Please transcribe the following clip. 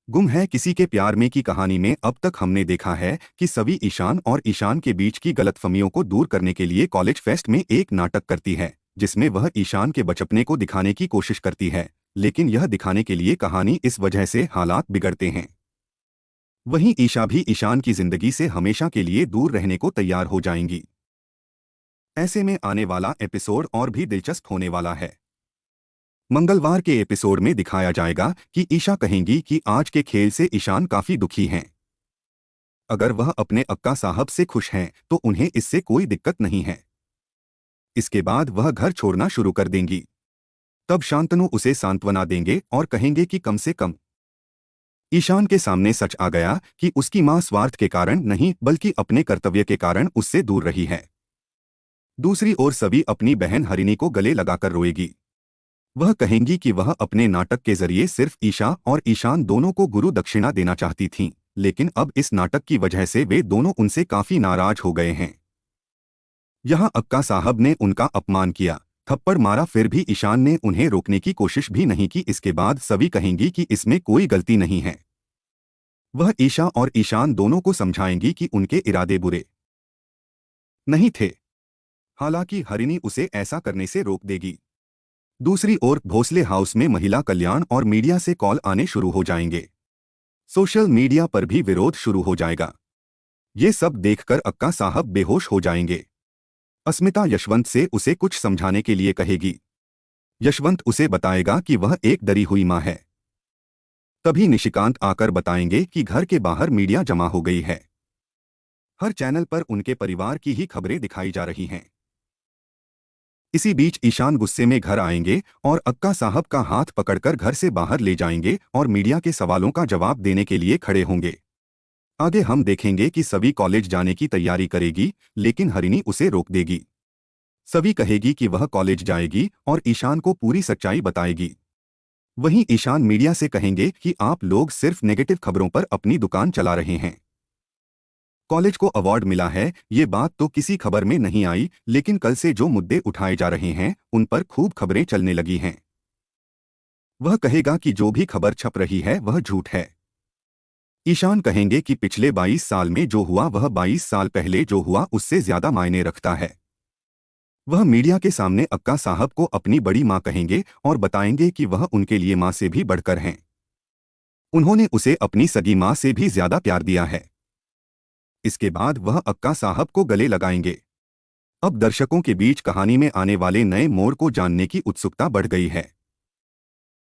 गुम है किसी के प्यार में की कहानी में अब तक हमने देखा है कि सभी ईशान और ईशान के बीच की गलतफहमियों को दूर करने के लिए कॉलेज फेस्ट में एक नाटक करती है जिसमें वह ईशान के बचपने को दिखाने की कोशिश करती है। लेकिन यह दिखाने के लिए कहानी इस वजह से हालात बिगड़ते हैं। वहीं ईशा भी ईशान की जिंदगी से हमेशा के लिए दूर रहने को तैयार हो जाएंगी। ऐसे में आने वाला एपिसोड और भी दिलचस्प होने वाला है। मंगलवार के एपिसोड में दिखाया जाएगा कि ईशा कहेंगी कि आज के खेल से ईशान काफी दुखी हैं। अगर वह अपने अक्का साहब से खुश हैं तो उन्हें इससे कोई दिक्कत नहीं है। इसके बाद वह घर छोड़ना शुरू कर देंगी। तब शांतनु उसे सांत्वना देंगे और कहेंगे कि कम से कम ईशान के सामने सच आ गया कि उसकी मां स्वार्थ के कारण नहीं बल्कि अपने कर्तव्य के कारण उससे दूर रही है। दूसरी ओर सभी अपनी बहन हरिणी को गले लगाकर रोएगी। वह कहेंगी कि वह अपने नाटक के जरिए सिर्फ ईशा और ईशान दोनों को गुरु दक्षिणा देना चाहती थीं, लेकिन अब इस नाटक की वजह से वे दोनों उनसे काफी नाराज हो गए हैं। यहाँ अक्का साहब ने उनका अपमान किया, थप्पड़ मारा, फिर भी ईशान ने उन्हें रोकने की कोशिश भी नहीं की। इसके बाद सभी कहेंगी कि इसमें कोई गलती नहीं है। वह ईशा और ईशान दोनों को समझाएंगी कि उनके इरादे बुरे नहीं थे। हालांकि हरिणी उसे ऐसा करने से रोक देगी। दूसरी ओर भोसले हाउस में महिला कल्याण और मीडिया से कॉल आने शुरू हो जाएंगे। सोशल मीडिया पर भी विरोध शुरू हो जाएगा। ये सब देखकर अक्का साहब बेहोश हो जाएंगे। अस्मिता यशवंत से उसे कुछ समझाने के लिए कहेगी। यशवंत उसे बताएगा कि वह एक डरी हुई मां है। तभी निशिकांत आकर बताएंगे कि घर के बाहर मीडिया जमा हो गई है। हर चैनल पर उनके परिवार की ही खबरें दिखाई जा रही हैं। इसी बीच ईशान गुस्से में घर आएंगे और अक्का साहब का हाथ पकड़कर घर से बाहर ले जाएंगे और मीडिया के सवालों का जवाब देने के लिए खड़े होंगे। आगे हम देखेंगे कि सभी कॉलेज जाने की तैयारी करेगी, लेकिन हरिणी उसे रोक देगी। सभी कहेगी कि वह कॉलेज जाएगी और ईशान को पूरी सच्चाई बताएगी। वहीं ईशान मीडिया से कहेंगे कि आप लोग सिर्फ नेगेटिव खबरों पर अपनी दुकान चला रहे हैं। कॉलेज को अवार्ड मिला है, ये बात तो किसी खबर में नहीं आई, लेकिन कल से जो मुद्दे उठाए जा रहे हैं उन पर खूब खबरें चलने लगी हैं। वह कहेगा कि जो भी खबर छप रही है वह झूठ है। ईशान कहेंगे कि पिछले 22 साल में जो हुआ वह 22 साल पहले जो हुआ उससे ज्यादा मायने रखता है। वह मीडिया के सामने अक्का साहब को अपनी बड़ी मां कहेंगे और बताएंगे कि वह उनके लिए मां से भी बढ़कर हैं। उन्होंने उसे अपनी सगी मां से भी ज्यादा प्यार दिया है। इसके बाद वह अक्का साहब को गले लगाएंगे। अब दर्शकों के बीच कहानी में आने वाले नए मोड़ को जानने की उत्सुकता बढ़ गई है।